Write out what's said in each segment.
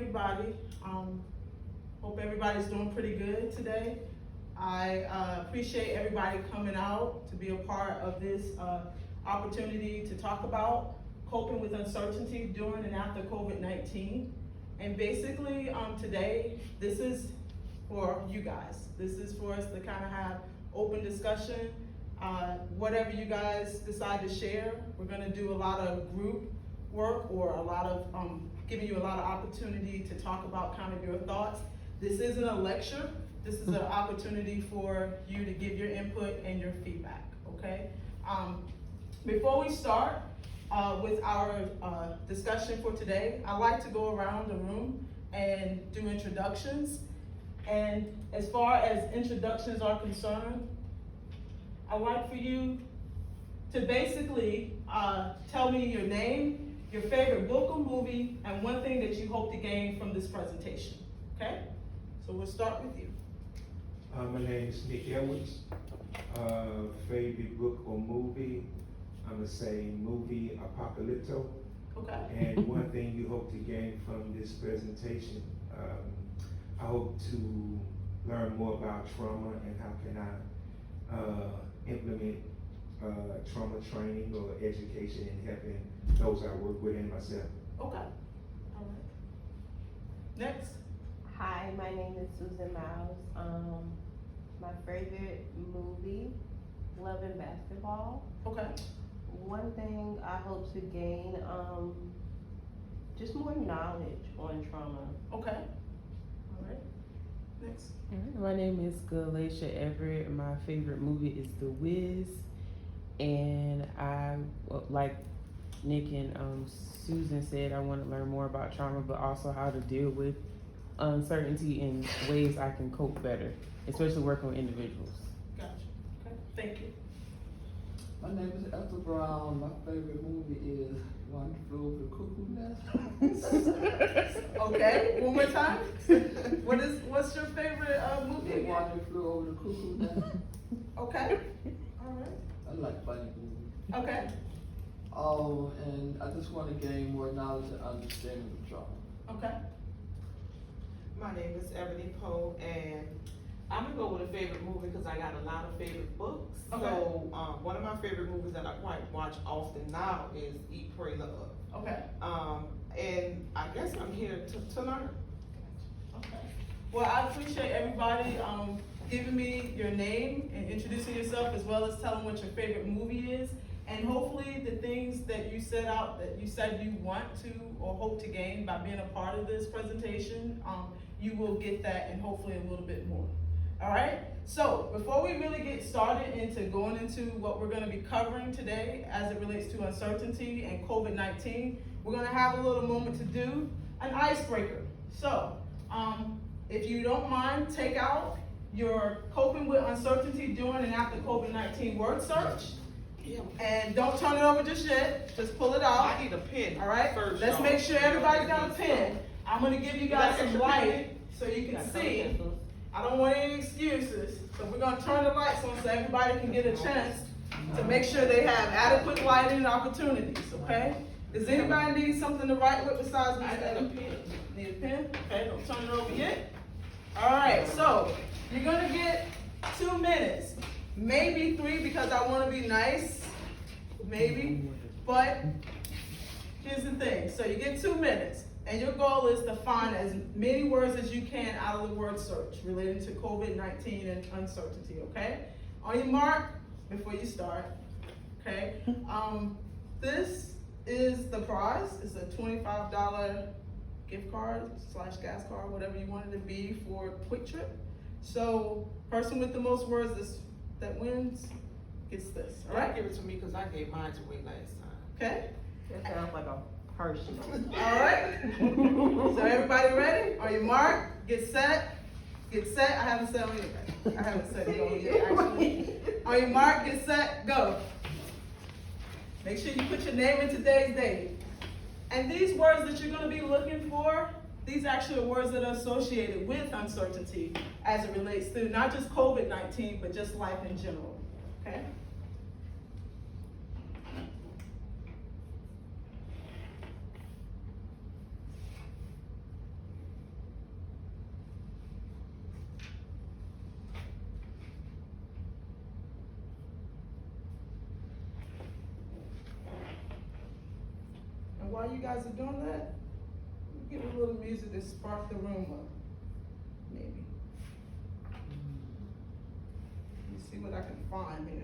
everybody. Hope everybody's doing pretty good today. I appreciate everybody coming out to be a part of this opportunity to talk about coping with uncertainty during and after COVID-19. And basically, today, this is for you guys. This is for us to kind of have open discussion. Whatever you guys decide to share, we're gonna do a lot of group work or a lot of giving you a lot of opportunity to talk about kind of your thoughts. This isn't a lecture. This is an opportunity for you to give your input and your feedback, okay? Before we start with our discussion for today, I like to go around the room and do introductions. And as far as introductions are concerned, I'd like for you to basically tell me your name, your favorite book or movie, and one thing that you hope to gain from this presentation, okay? So we'll start with you. My name is Nick Edwards. Favorite book or movie, I'm gonna say movie Apocalypto. Okay. And one thing you hope to gain from this presentation, I hope to learn more about trauma and how can I implement trauma training or education in helping those I work with and myself. Okay. All right. Next. Hi, my name is Susan Miles. My favorite movie, Love and Basketball. Okay. One thing I hope to gain, just more knowledge on trauma. Okay. All right. Next. My name is Galatia Everett. My favorite movie is The Wiz, and I like Nick and Susan said, I want to learn more about trauma, but also how to deal with uncertainty in ways I can cope better, especially working with individuals. Gotcha. Okay. Thank you. My name is Esther Brown. My favorite movie is One Flew Over the Cuckoo Nest. Okay. One more time. What's your favorite movie again? One Flew Over the Cuckoo Nest. Okay. All right. I like funny movies. Okay. Oh, and I just want to gain more knowledge and understanding of trauma. Okay. My name is Ebony Poe, and I'm gonna go with a favorite movie because I got a lot of favorite books. Okay. So one of my favorite movies that I quite watch often now is Eat, Pray, Love. Okay. And I guess I'm here to learn. Okay. Well, I appreciate everybody giving me your name and introducing yourself, as well as telling what your favorite movie is. And hopefully the things that you set out, that you said you want to or hope to gain by being a part of this presentation, you will get that and hopefully a little bit more. All right? So before we really get started into going into what we're gonna be covering today as it relates to uncertainty and COVID-19, we're gonna have a little moment to do an icebreaker. So if you don't mind, take out your coping with uncertainty during and after COVID-19 word search. And don't turn it over just yet, just pull it out. I need a pen. All right, first, let's y'all. make sure everybody's got a pen. I'm gonna give you guys some light so you can see. I don't want any excuses, so we're gonna turn the lights on so everybody can get a chance to make sure they have adequate lighting and opportunities, okay? Does anybody need something to write with besides me? I got a pen. Need a pen? Okay, don't turn it over yet. All right, so you're gonna get 2 minutes, maybe 3 because I wanna be nice, maybe, but here's the thing. So you get 2 minutes, and your goal is to find as many words as you can out of the word search relating to COVID-19 and uncertainty, okay? On your mark, before you start, okay? This is the prize. It's a $25 gift card / gas card, whatever you want it to be, for Quick Trip. So person with the most words that wins gets this, all All right, right? give it to me because I gave mine away last time. Okay? That sounds like a personal. All right. So everybody ready? On your mark, get set. Get set. I haven't said on yet. I haven't said it on yet, actually. On your mark, get set, go. Make sure you put your name and today's date. And these words that you're going to be looking for, these actually are words that are associated with uncertainty as it relates to not just COVID-19, but just life in general. Okay? while you guys are doing that, get a little music to spark the room up, maybe. Let me see what I can find here.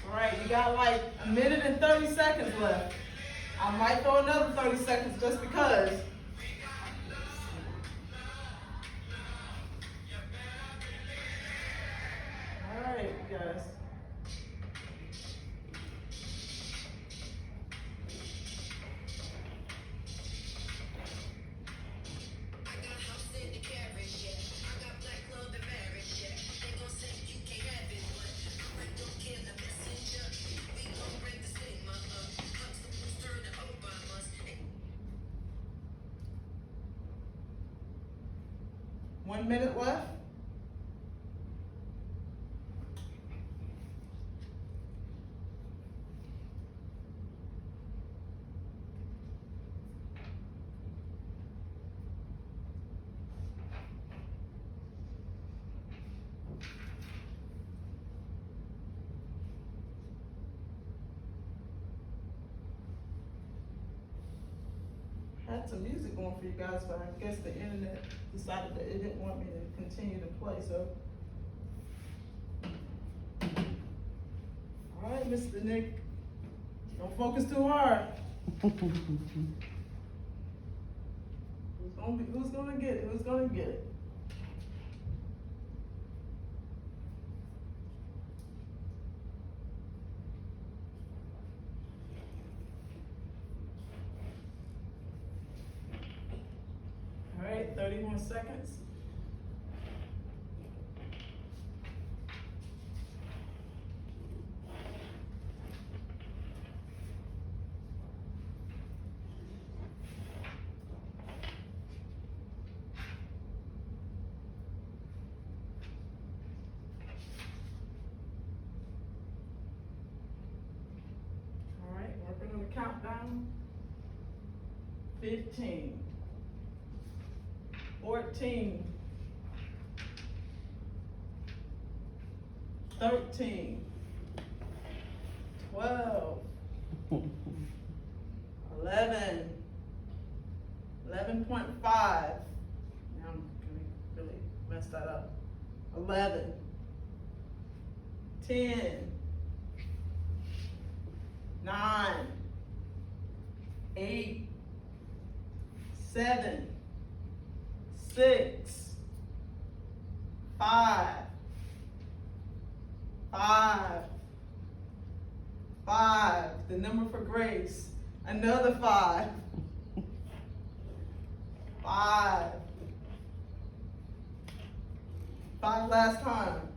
All right, you got like a minute and 30 seconds left. I might throw another 30 seconds just because. All right, you guys. One minute left. I had some music going for you guys, but I guess the internet decided that it didn't want me to continue to play, so. All right, Mr. Nick, don't focus too hard. Who's gonna get it? Who's gonna get it? All right, 30 more seconds. All right, working on the countdown. 15. 14, 13, 12, 11, 11.5. Now I'm gonna really mess that up. 11, 10, 9, 8, 7, 6, 5, 5, the number for grace, another 5, 5 last time,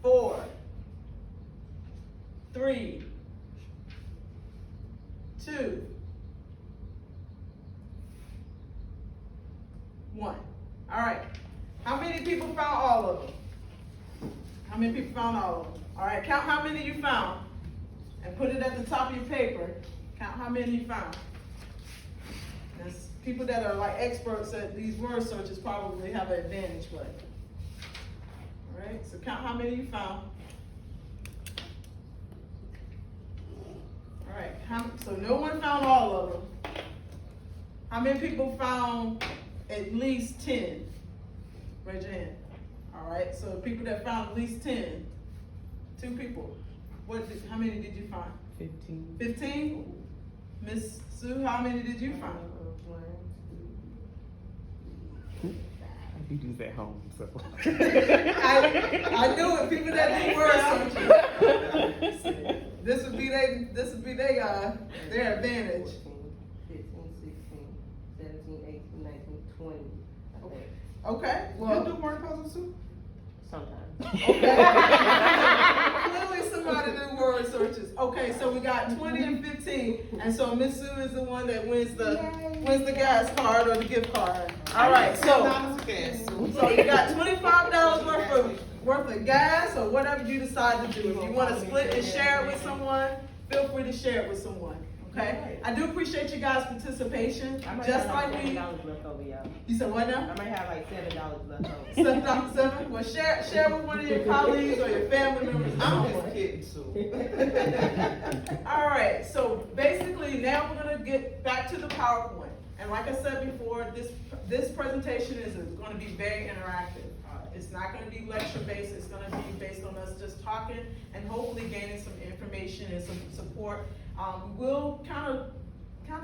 4, 3, 2, 1. All right. How many people found all of them? How many people found all of them? All right. Count how many you found and put it at the top of your paper. Count how many you found. There's people that are like experts at these word searches probably have an advantage, but. All right. So count how many you found. All right. So no one found all of them. How many people found at least 10? Raise your hand. All right, so people that found at least 10, 2 people. How many did you find? 15. 15? Miss Sue, how many did you find? He does at home, so. I knew it, people that do word searching. This would be their their advantage. 14, 15, 16, 17, 18, 19, 20. I think. Okay, You well, do word puzzles too? Sometimes. clearly somebody do word searches. Okay, so we got 20 and 15, and so Miss Sue is the one that wins the gas card or the gift card. All right, so you got $25 worth of gas or whatever you decide to do. If you want to split and share it with someone, feel free to share it with someone. Okay, I do appreciate you guys' participation. I might Just have like like we, $7 left over, y'all. you said what now? I might have like $7 left over. Seven. Well, share with one of your colleagues or your family members. I'm just kidding, Sue. All right, so basically now we're gonna get back to the PowerPoint. And like I said before, this presentation is gonna be very interactive. It's not gonna be lecture based, it's gonna be based on us just talking and hopefully gaining some information and some support. We'll kind of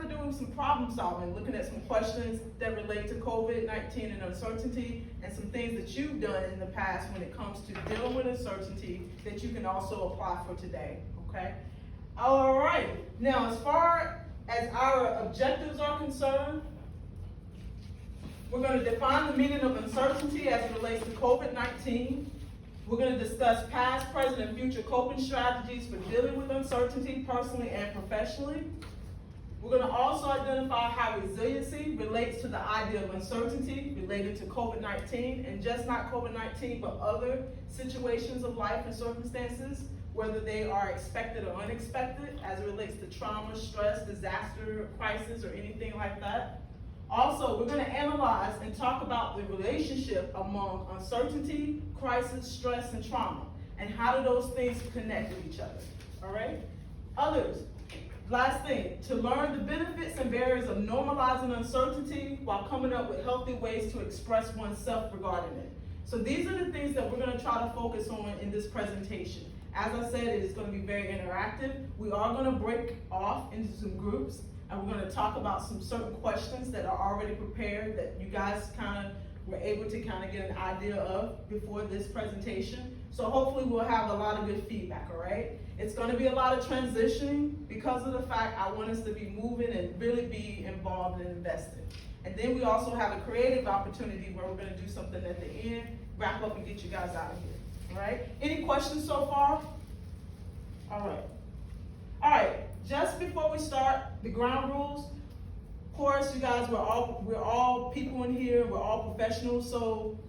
doing some problem solving, looking at some questions that relate to COVID-19 and uncertainty, and some things that you've done in the past when it comes to dealing with uncertainty that you can also apply for today, okay? All right, now as far as our objectives are concerned, we're gonna define the meaning of uncertainty as it relates to COVID-19. We're gonna discuss past, present, and future coping strategies for dealing with uncertainty personally and professionally. We're gonna also identify how resiliency relates to the idea of uncertainty related to COVID-19, and just not COVID-19, but other situations of life and circumstances, whether they are expected or unexpected, as it relates to trauma, stress, disaster, crisis, or anything like that. Also, we're gonna analyze and talk about the relationship among uncertainty, crisis, stress, and trauma, and how do those things connect with each other, all right? Others, last thing, to learn the benefits and barriers of normalizing uncertainty while coming up with healthy ways to express oneself regarding it. So these are the things that we're gonna try to focus on in this presentation. As I said, it is gonna be very interactive. We are gonna break off into some groups, and we're gonna talk about some certain questions that are already prepared that you guys were able to get an idea of before this presentation. So hopefully we'll have a lot of good feedback, all right? It's gonna be a lot of transitioning because of the fact I want us to be moving and really be involved and invested. And then we also have a creative opportunity where we're gonna do something at the end, wrap up and get you guys out of here, all right? Any questions so far? All right, just before we start, the ground rules. Of course, you guys, we're all people in here, we're all professionals,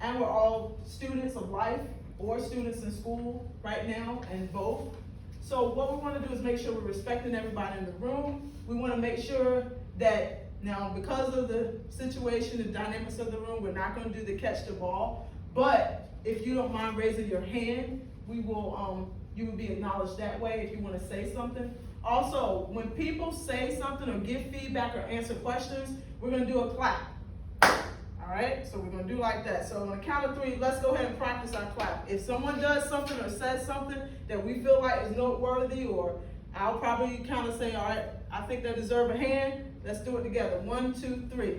and we're all students of life or students in school right now, and both. So what we wanna do is make sure we're respecting everybody in the room. We wanna make sure that, now because of the situation, the dynamics of the room, we're not gonna do the catch the ball, but if you don't mind raising your hand, we will, you will be acknowledged that way if you wanna say something. Also, when people say something or give feedback or answer questions, we're gonna do a clap. All right, so we're gonna do like that. So on the count of 3, let's go ahead and practice our clap. If someone does something or says something that we feel like is noteworthy, or I'll probably say, all right, I think they deserve a hand, let's do it together. 1, 2, 3.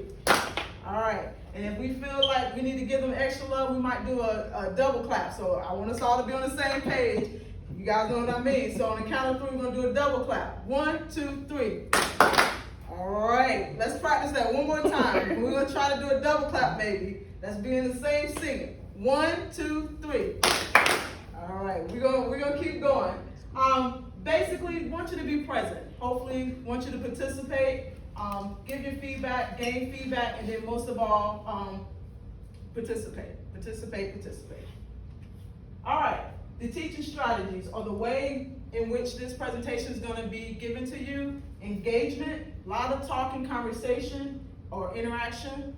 All right, and if we feel like we need to give them extra love, we might do a double clap. So I want us all to be on the same page. You guys know what I mean? So on the count of 3, we're gonna do a double clap. 1, 2, 3. All right, let's practice that one more time. We're gonna try to do a double clap, baby. Let's be in the same singing. 1, 2, 3. All right, we're gonna keep going. Basically, want you to be present. Hopefully, want you to participate, give your feedback, gain feedback, and then most of all, participate. All right. The teaching strategies, or the way in which this presentation is gonna be given to you: engagement, a lot of talking, conversation or interaction,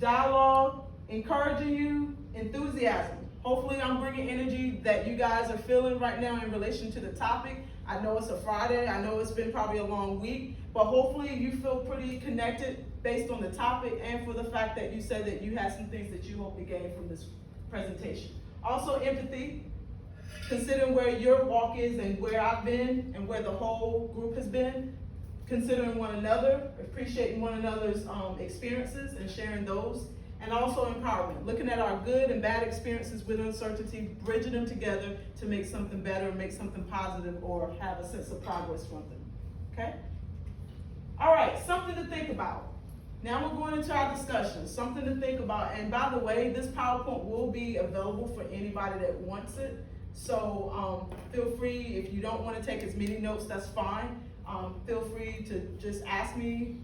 dialogue, encouraging you, enthusiasm. Hopefully I'm bringing energy that you guys are feeling right now in relation to the topic. I know it's a Friday, I know it's been probably a long week, but hopefully you feel pretty connected based on the topic and for the fact that you said that you had some things that you hope to gain from this presentation. Also empathy. Considering where your walk is and where I've been and where the whole group has been, considering one another, appreciating one another's experiences and sharing those, and also empowerment, looking at our good and bad experiences with uncertainty, bridging them together to make something better, make something positive, or have a sense of progress from them, okay? All right, something to think about. Now we're going into our discussion, something to think about. And by the way, this PowerPoint will be available for anybody that wants it. So feel free, if you don't want to take as many notes, that's fine. Feel free to just ask me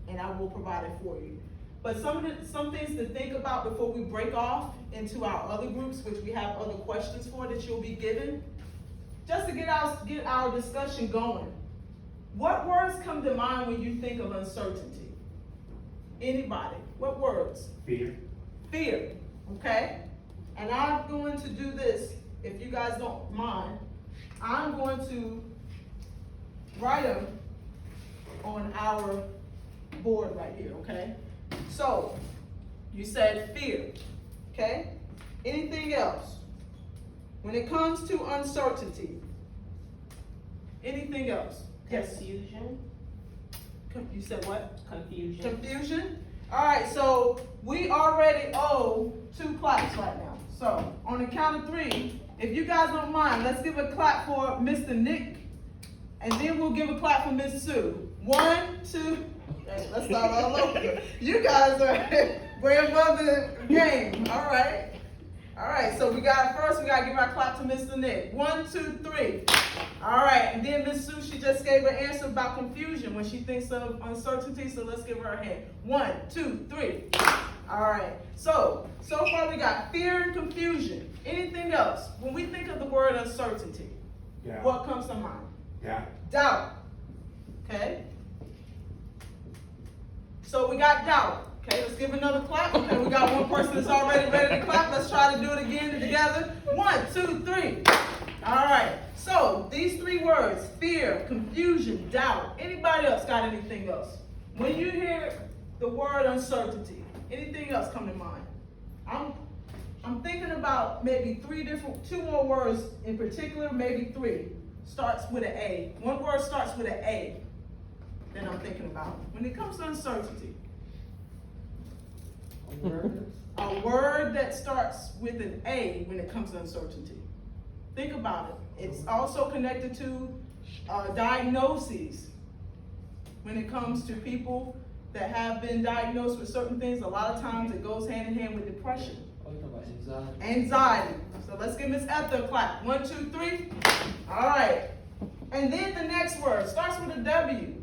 and I will provide it for you. But some things to think about before we break off into our other groups, which we have other questions for that you'll be given. Just to get our discussion going. What words come to mind when you think of uncertainty? Anybody? What words? Fear. Fear, okay? And I'm going to do this, if you guys don't mind. I'm going to write them on our board right here, okay? So, you said fear, okay? Anything else? When it comes to uncertainty, anything else? Yes. Confusion. You said what? Confusion. Confusion? All right, so we already owe 2 claps right now. So on the count of 3, if you guys don't mind, let's give a clap for Mr. Nick, and then we'll give a clap for Miss Sue. 1, 2, hey, let's start all over. You guys are way above the game. All right. All right, so we got to give our clap to Mr. Nick. 1, 2, 3. All right, and then Miss Sue, she just gave an answer about confusion when she thinks of uncertainty, so let's give her a hand. 1, 2, 3. All right, so far we got fear and confusion. Anything else? When we think of the word uncertainty, Doubt. what comes to mind? Doubt. Doubt. Okay? So we got doubt. Okay, let's give another clap. Okay, we got one person that's already ready to clap. Let's try to do it again together. 1, 2, 3. All right. So these 3 words: fear, confusion, doubt. Anybody else got anything else? When you hear the word uncertainty, anything else come to mind? I'm thinking about maybe 2 more words in particular, maybe 3. Starts with an A. One word starts with an A that I'm thinking about when it comes to uncertainty. Awareness. A word that starts with an A when it comes to uncertainty. Think about it. It's also connected to diagnoses. When it comes to people that have been diagnosed with certain things, a lot of times it goes hand in hand with depression. Oh, you talking about anxiety? Anxiety. So let's give Miss Esther a clap. 1, 2, 3. All right. And then the next word starts with a W.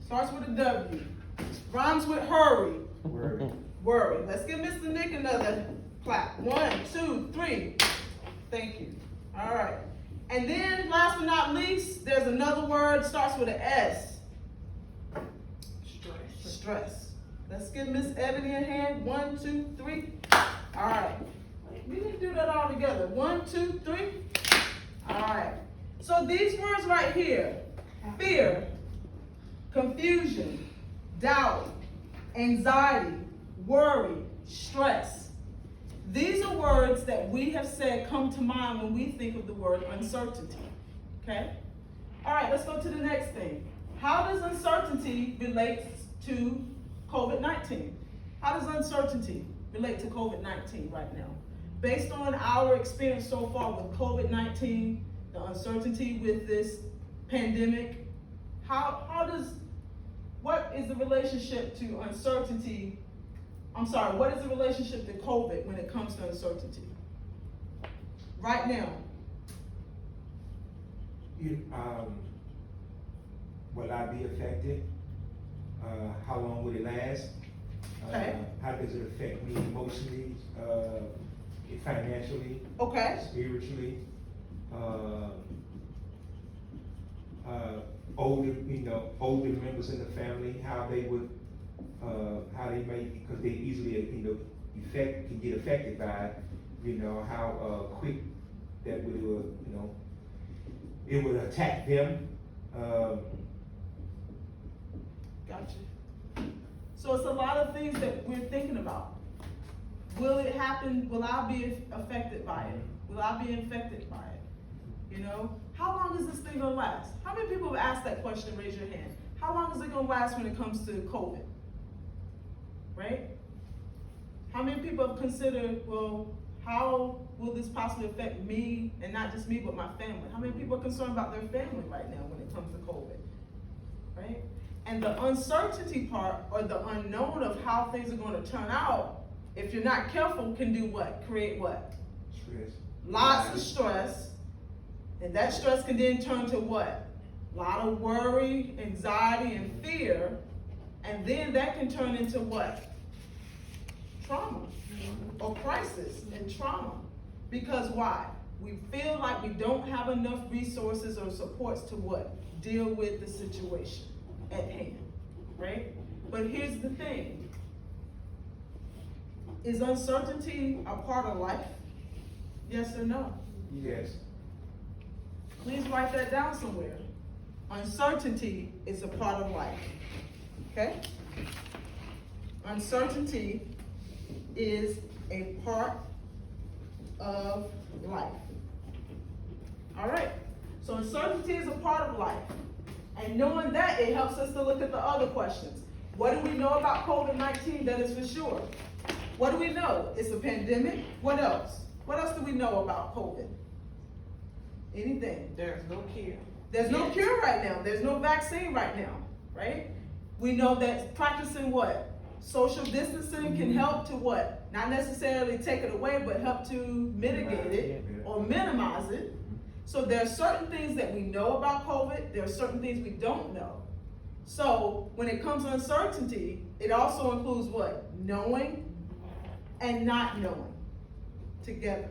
Starts with a W. Rhymes with hurry. Worry. Worry. Let's give Mr. Nick another clap. 1, 2, 3. Thank you. All right. And then, last but not least, there's another word starts with an S. Stress. Stress. Let's give Miss Ebony a hand. 1, 2, 3. All right. We didn't do that all together. 1, 2, 3. All right. So these words right here: fear, confusion, doubt, anxiety, worry, stress. These are words that we have said come to mind when we think of the word uncertainty. Okay? All right, let's go to the next thing. How does uncertainty relate to COVID-19? How does uncertainty relate to COVID-19 right now? Based on our experience so far with COVID-19, the uncertainty with this pandemic, what is the relationship to uncertainty? What is the relationship to COVID when it comes to uncertainty? Right now. Will I be affected? How long will it last? Okay. How does it affect me emotionally, financially, Okay. spiritually? Older members in the family, how they may, because they easily, can get affected by it, how quick that would, it would attack them. Gotcha. So it's a lot of things that we're thinking about. Will it happen? Will I be affected by it? Will I be infected by it? How long is this thing gonna last? How many people have asked that question? Raise your hand. How long is it gonna last when it comes to COVID? Right? How many people have considered, well, how will this possibly affect me, and not just me, but my family? How many people are concerned about their family right now when it comes to COVID? Right? And the uncertainty part, or the unknown of how things are gonna turn out, if you're not careful, can do what? Create what? Stress. Lots of stress. And that stress can then turn to what? A lot of worry, anxiety, and fear. And then that can turn into what? Trauma or crisis and trauma. Because why? We feel like we don't have enough resources or supports to what? Deal with the situation at hand, right? But here's the thing. Is uncertainty a part of life? Yes or no? Yes. Please write that down somewhere. Uncertainty is a part of life, okay? Uncertainty is a part of life. All right, so uncertainty is a part of life. And knowing that, it helps us to look at the other questions. What do we know about COVID-19 that is for sure? What do we know? It's a pandemic. What else? What else do we know about COVID? Anything? There's no cure. There's no cure right now. There's no vaccine right now, right? We know that practicing what? Social distancing can help to what? Not necessarily take it away, but help to mitigate it or minimize it. So there are certain things that we know about COVID. There are certain things we don't know. So when it comes to uncertainty, it also includes what? Knowing and not knowing together.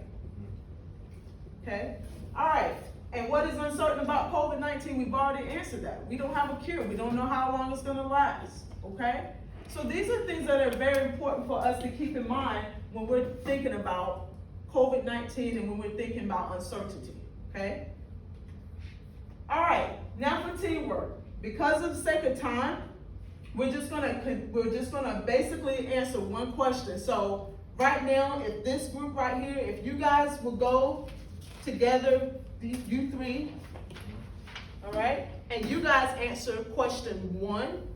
Okay? All right. And what is uncertain about COVID-19? We've already answered that. We don't have a cure. We don't know how long it's going to last. Okay? So these are things that are very important for us to keep in mind when we're thinking about COVID-19 and when we're thinking about uncertainty. Okay? All right. Now for teamwork. Because of the sake of time, we're just gonna basically answer one question. So right now, if this group right here, if you guys will go together, you three, all right, and you guys answer question 1,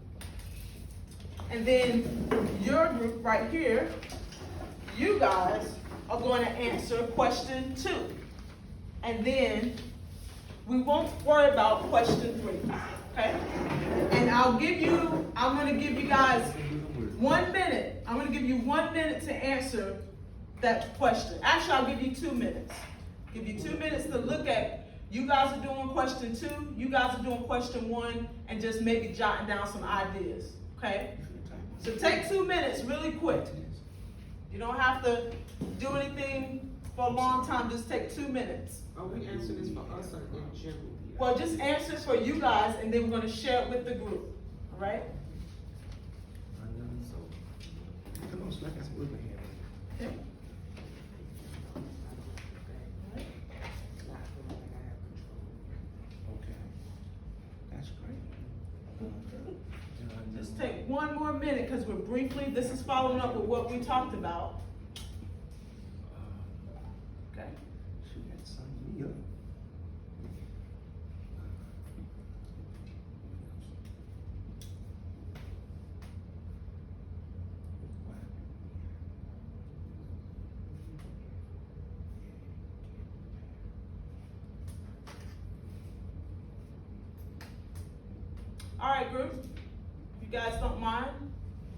and then your group right here, you guys are going to answer question 2, and then we won't worry about question 3, okay? And I'm going to give you guys 1 minute. I'm going to give you 1 minute to answer that question. Actually, I'll give you 2 minutes. Give you 2 minutes to look at, you guys are doing question 2, you guys are doing question 1, and just maybe jotting down some ideas, okay? So take 2 minutes really quick. You don't have to do anything for a long time, just take 2 minutes. Are we answering this for us or in general? Well, just answer for you guys, and then we're gonna share it with the group, all right? Come on, Slack, I got some wood in here. Okay. Okay. That's great. Just take 1 more minute, because this is following up with what we talked about, okay? She got something up. All right, group, if you guys don't mind,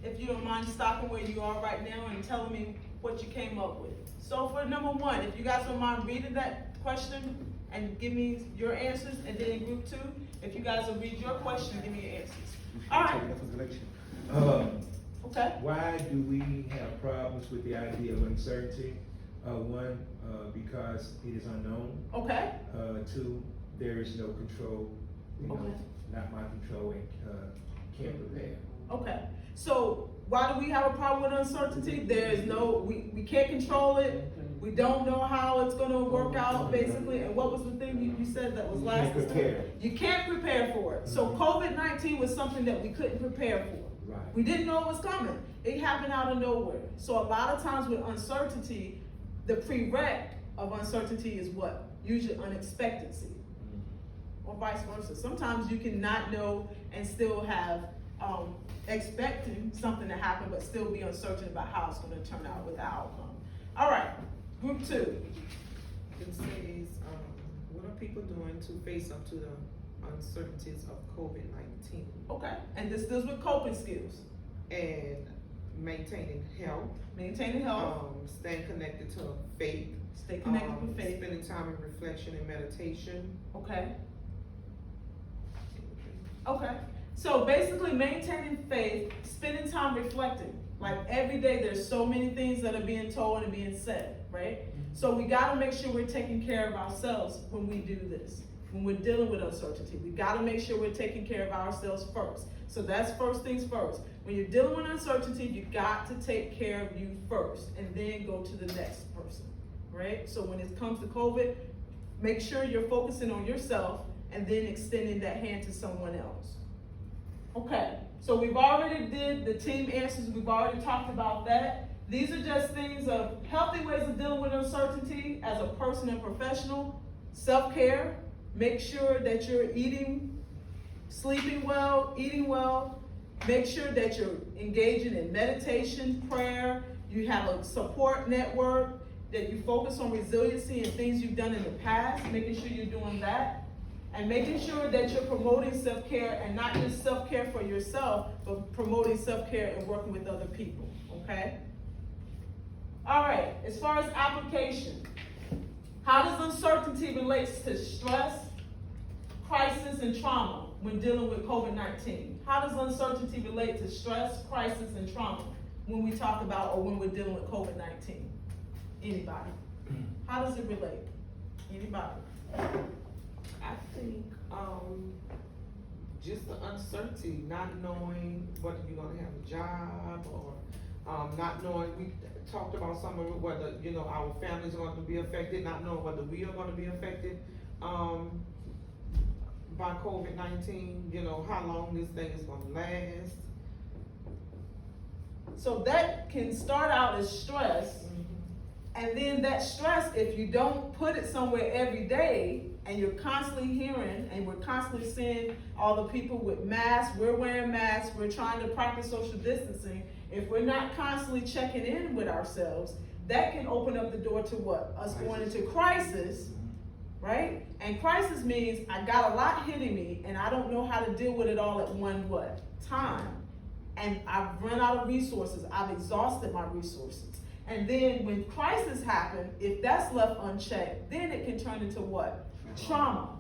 if you don't mind stopping where you are right now and telling me what you came up with. So for number 1, if you guys don't mind reading that question and give me your answers, and then in group 2, if you guys will read your question, give me your answers. All right. Okay. Why do we have problems with the idea of uncertainty? 1, because it is unknown. Okay. 2, there is no control. Okay. Not my control, and can't prepare. Okay. So why do we have a problem with uncertainty? There is we can't control it. We don't know how it's gonna work out, basically. And what was the thing you said that was last? You can't prepare. You can't prepare for it. So COVID-19 was something that we couldn't prepare for. Right. We didn't know it was coming. It happened out of nowhere. So a lot of times with uncertainty, the prereq of uncertainty is what? Usually unexpectancy. Or vice versa. Sometimes you can not know and still have expecting something to happen, but still be uncertain about how it's going to turn out with the outcome. All right, group 2. It says, what are people doing to face up to the uncertainties of COVID-19 Okay, and this deals with coping skills, and maintaining health, maintaining health, staying connected to faith, stay connected with faith, spending time in reflection and meditation. okay? Okay, so basically maintaining faith, spending time reflecting. Like every day, there's so many things that are being told and being said, right? So we gotta make sure we're taking care of ourselves when we do this. When we're dealing with uncertainty, we gotta make sure we're taking care of ourselves first. So that's first things first. When you're dealing with uncertainty, you got to take care of you first and then go to the next person, right? So when it comes to COVID, make sure you're focusing on yourself and then extending that hand to someone else. Okay, so we've already did the team answers, we've already talked about that. These are just things of healthy ways of dealing with uncertainty as a person and professional. Self-care, make sure that you're eating, sleeping well, eating well. Make sure that you're engaging in meditation, prayer, you have a support network, that you focus on resiliency and things you've done in the past, making sure you're doing that. And making sure that you're promoting self-care and not just self-care for yourself, but promoting self-care and working with other people, okay? All right, as far as application, how does uncertainty relate to stress, crisis, and trauma when dealing with COVID-19? How does uncertainty relate to stress, crisis, and trauma when we talk about or when we're dealing with COVID-19? Anybody? How does it relate? Anybody? I think, just the uncertainty, not knowing whether you're gonna have a job or, not knowing, we talked about some of it, whether, you know, our families are gonna be affected, not knowing whether we are gonna be affected, by COVID-19, you know, how long this thing is gonna last. So that can start out as stress, and then that stress, if you don't put it somewhere every day, and you're constantly hearing, and we're constantly seeing all the people with masks, we're wearing masks, we're trying to practice social distancing. If we're not constantly checking in with ourselves, that can open up the door to what? Us going into crisis, right? And crisis means I got a lot hitting me, and I don't know how to deal with it all at one what? Time. And I've run out of resources, I've exhausted my resources. And then when crisis happens, if that's left unchecked, then it can turn into what? Trauma,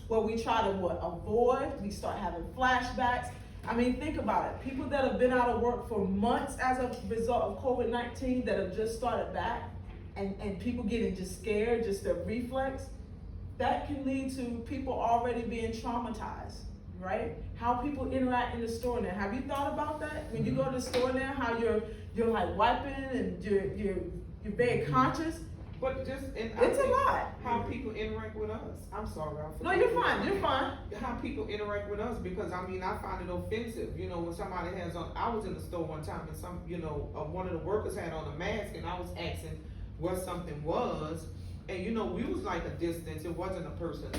where we try to what? Avoid, we start having flashbacks. I mean, think about it. People that have been out of work for months as a result of COVID-19 that have just started back, and people getting just scared, just their reflex, that can lead to people already being traumatized, right? How people interact in the store now. Have you thought about that? When you go to the store now, how you're like wiping and you're very conscious. But just, and It's a lot. how people interact with us. I'm sorry, I No, forgot. you're fine, you're fine. How people interact with us, because I mean, I find it offensive, you know, when somebody has on, I was in the store one time and some, you know, one of the workers had on a mask and I was asking what something was, and you know, we was like a distance, it wasn't a person,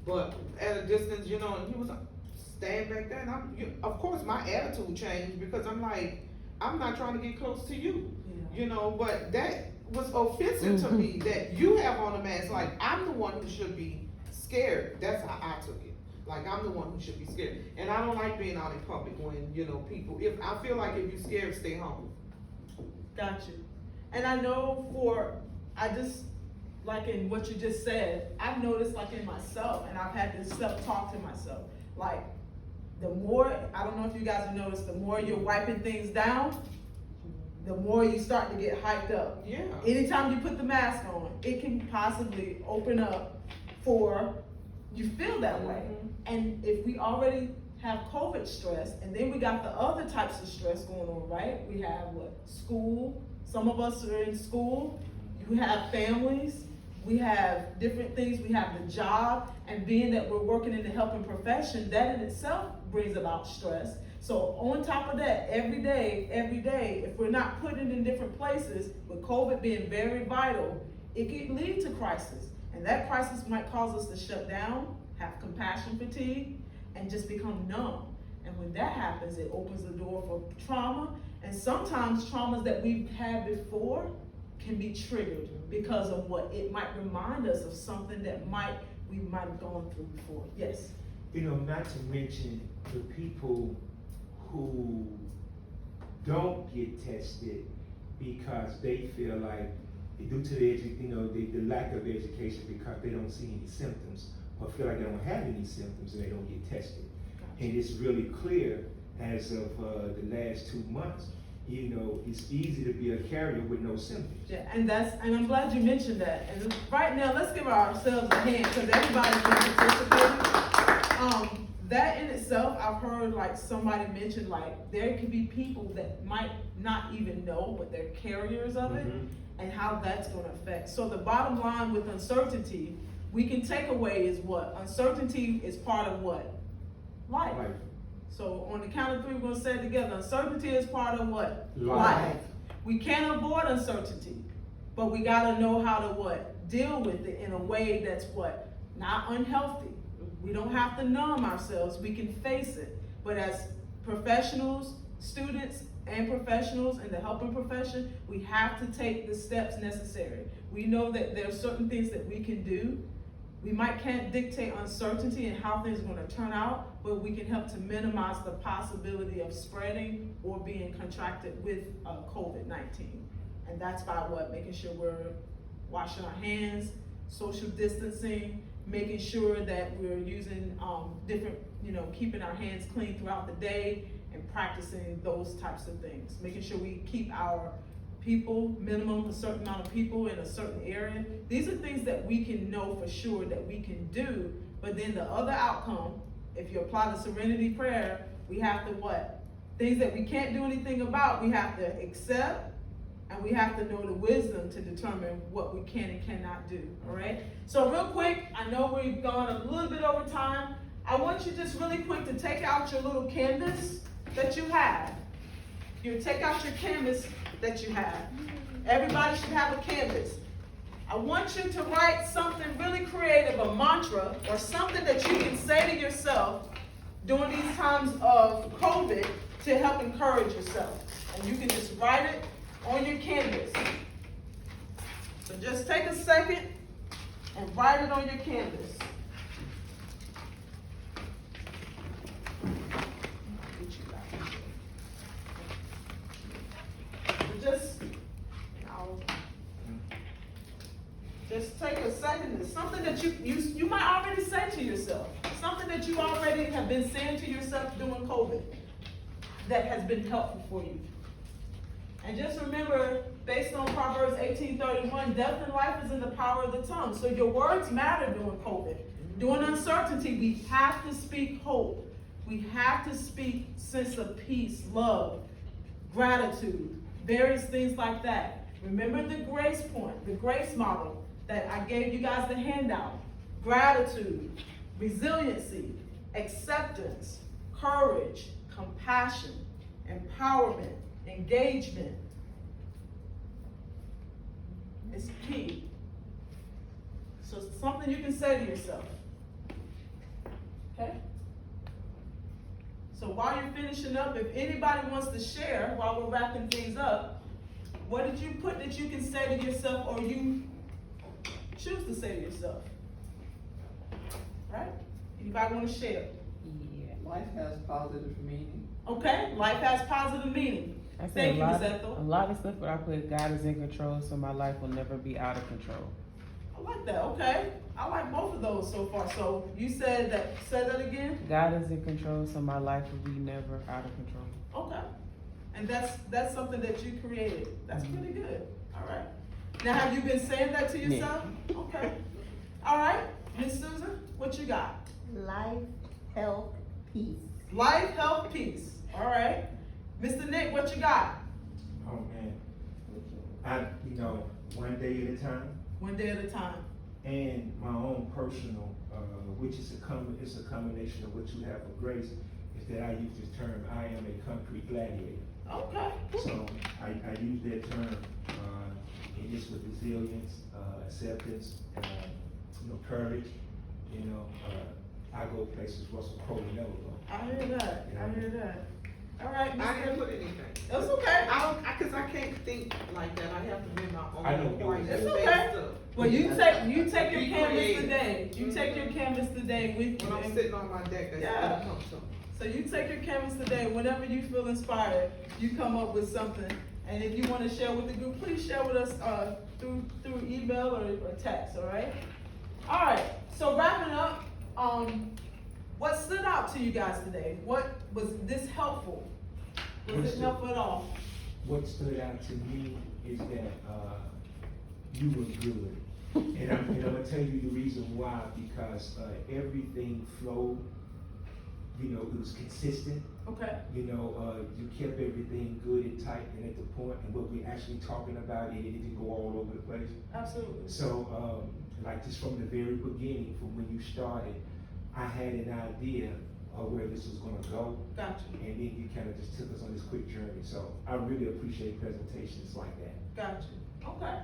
but at a distance, you know, and he was like, stand back there, and of course my attitude changed, because I'm like, I'm not trying to get close to you, you know, but that was offensive to me, that you have on a mask, like, I'm the one who should be scared, that's how I took it. Like, I'm the one who should be scared, and I don't like being out in public when, you know, people, if, I feel like if you're scared, stay home. Got you. And I know I just, like in what you just said, I've noticed like in myself, and I've had this self-talk to myself, like, the more, I don't know if you guys have noticed, the more you're wiping things down, the more you start to get hyped up. Yeah. Anytime you put the mask on, it can possibly open up for, you feel that way. And if we already have COVID stress, and then we got the other types of stress going on, right? We have what? School, some of us are in school, you have families, we have different things, we have the job, and being that we're working in the helping profession, that in itself brings about stress. So on top of that, every day, if we're not putting it in different places, with COVID being very vital, it can lead to crisis. And that crisis might cause us to shut down, have compassion fatigue, and just become numb. And when that happens, it opens the door for trauma. And sometimes traumas that we've had before can be triggered because of what it might remind us of, something that might we might have gone through before. Yes. You know, not to mention the people who don't get tested because they feel like, due to the lack of education, because they don't see any symptoms, or feel like they don't have any symptoms and they don't get tested. And it's really clear as of the last 2 months, you know, it's easy to be a carrier with no symptoms. Yeah, and I'm glad you mentioned that. And right now, let's give ourselves a hand, because everybody's been participating. That in itself, I've heard like somebody mention, like, there could be people that might not even know, but they're carriers of it, and how that's gonna affect. So the bottom line with uncertainty, we can take away is what? Uncertainty is part of what? Life. Life. So on the count of three, we're gonna say it together. Uncertainty is part of what? Life. We can't avoid uncertainty, but we gotta know how to what? Deal with it in a way that's what? Not unhealthy. We don't have to numb ourselves, we can face it. But as professionals, students, and professionals in the helping profession, we have to take the steps necessary. We know that there are certain things that we can do. We can't dictate uncertainty and how things are gonna turn out, but we can help to minimize the possibility of spreading or being contracted with COVID-19. And that's by what? Making sure we're washing our hands, social distancing, making sure that we're using different, keeping our hands clean throughout the day, and practicing those types of things. Making sure we keep our people, minimum a certain amount of people in a certain area. These are things that we can know for sure that we can do, but then the other outcome, if you apply the serenity prayer, we have to what? Things that we can't do anything about, we have to accept, and we have to know the wisdom to determine what we can and cannot do, all right? So real quick, I know we've gone a little bit over time. I want you just really quick to take out your little canvas that you have. You take out your canvas that you have. Everybody should have a canvas. I want you to write something really creative, a mantra, or something that you can say to yourself during these times of COVID to help encourage yourself. And you can just write it on your canvas. So just take a second and write it on your canvas. Just take a second. It's something that you might already say to yourself. Something that you already have been saying to yourself during COVID that has been helpful for you. And just remember, based on Proverbs 18:31, death and life is in the power of the tongue. So your words matter during COVID. During uncertainty, we have to speak hope. We have to speak sense of peace, love, gratitude, various things like that. Remember the grace point, the grace model that I gave you guys the handout. Gratitude, resiliency, acceptance, courage, compassion, empowerment, engagement. It's key. So it's something you can say to yourself. Okay? So while you're finishing up, if anybody wants to share while we're wrapping things up, what did you put that you can say to yourself, or you choose to say to yourself? Right? Anybody want to share? Yeah. Life has positive meaning. Okay, life has positive meaning. I said Thank you, Ms. a Ethel. lot of stuff, but I put God is in control, so my life will never be out of control. I like that. Okay, I like both of those so far. So you said that. Say that again. God is in control, so my life will be never out of control. Okay, and that's something that you created. That's pretty good. All right. Now, have you been saying that to yourself? Yeah. Okay. All right, Miss Susan, what you got? Life, health, peace. Life, health, peace. All right. Mr. Nick, what you got? Oh man, one day at a time. One day at a time. And my own personal, which is it's a combination of what you have for grace, is that I use this term, I am a concrete gladiator. Okay. So I use that term, and it's with resilience, acceptance, courage. I go places Russell Crowe never go. I hear that. I hear that. All right, I didn't Mr. put anything. That's okay. Cause I can't think like that, I have to be my own. I know. white It's space okay. stuff. Well, you take your Be canvas creative. today. You take your canvas today with you. When I'm and- sitting on my deck, that's Yeah. what it comes from. So you take your canvas today, whenever you feel inspired, you come up with something. And if you wanna share with the group, please share with us, through email or text, all right? All right, so wrapping up, what stood out to you guys today? What, was this helpful? Was it helpful at all? What stood out to me is that, you were good. And I'm gonna tell you the reason why, because, everything flowed, you know, it was consistent. Okay, You know, you kept everything good and tight and at the point, and what we're actually talking about, it didn't go all over the place. absolutely. So, like just from the very beginning, from when you started, I had an idea of where this was gonna go, Gotcha, and then you kinda just took us on this quick journey. So I really appreciate presentations like that. gotcha. Okay.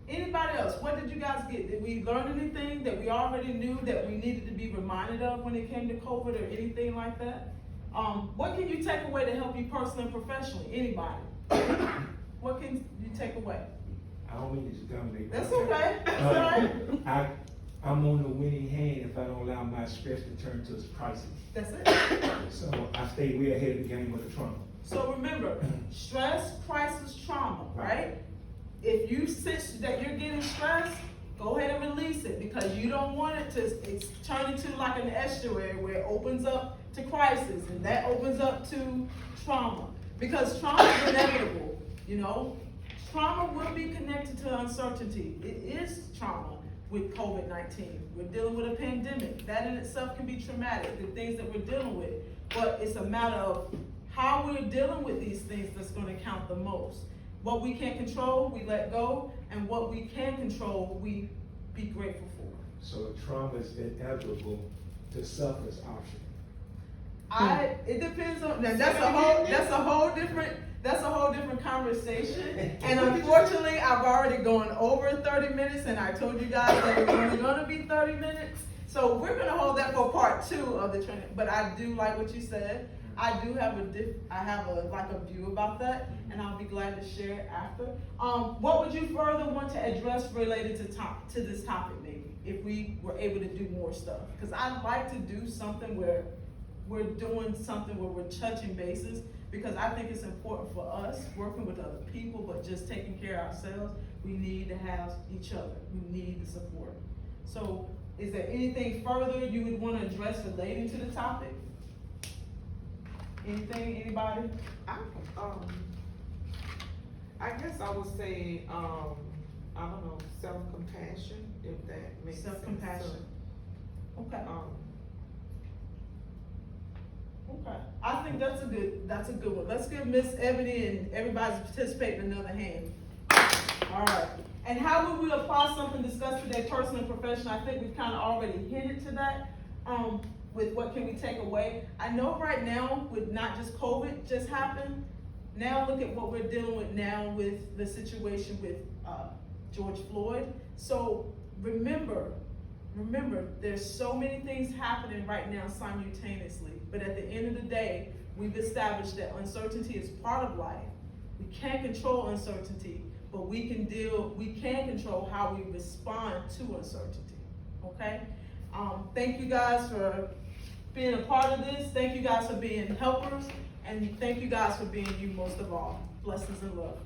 Anybody else? What did you guys get? Did we learn anything that we already knew that we needed to be reminded of when it came to COVID or anything like that? What can you take away to help you personally and professionally? Anybody? What can you take away? I don't mean to just dominate. That's okay. That's all right. I'm on the winning hand if I don't allow my stress to turn to crisis. That's it. So I stay way ahead of the game with the trauma. So remember, stress, crisis, trauma, right? If you sense that you're getting stressed, go ahead and release it because you don't want it to turn into like an estuary where it opens up to crisis and that opens up to trauma. Because trauma is inevitable, you know? Trauma will be connected to uncertainty. It is trauma with COVID-19. We're dealing with a pandemic. That in itself can be traumatic, the things that we're dealing with. But it's a matter of how we're dealing with these things that's gonna count the most. What we can't control, we let go, and what we can control, we be grateful for. So trauma is inevitable, to suffer is optional. It depends on, now that's a whole different conversation. And unfortunately, I've already gone over 30 minutes and I told you guys that it's only gonna be 30 minutes. So we're gonna hold that for part 2 of the training, but I do like what you said. I do have a view about that, and I'll be glad to share it after. What would you further want to address related to this topic, maybe, if we were able to do more stuff? Because I'd like to do something where we're doing something where we're touching bases, because I think it's important for us, working with other people, but just taking care of ourselves, we need to have each other, we need the support. So, is there anything further you would want to address relating to the topic? Anything, anybody? I guess I would say, I don't know, self-compassion, if that makes sense. Self-compassion. Okay, Um, okay. I think that's a good one. Let's give Miss Ebony and everybody who's participating another hand. All right. And how would we apply something discussed today, personal and professional? I think we've kind of already hinted to that. With what can we take away? I know right now, with not just COVID just happened, now look at what we're dealing with now with the situation with George Floyd. So remember, there's so many things happening right now simultaneously. But at the end of the day, we've established that uncertainty is part of life. We can't control uncertainty, but we can control how we respond to uncertainty, okay? Thank you guys for being a part of this. Thank you guys for being helpers. And thank you guys for being you most of all. Blessings and love.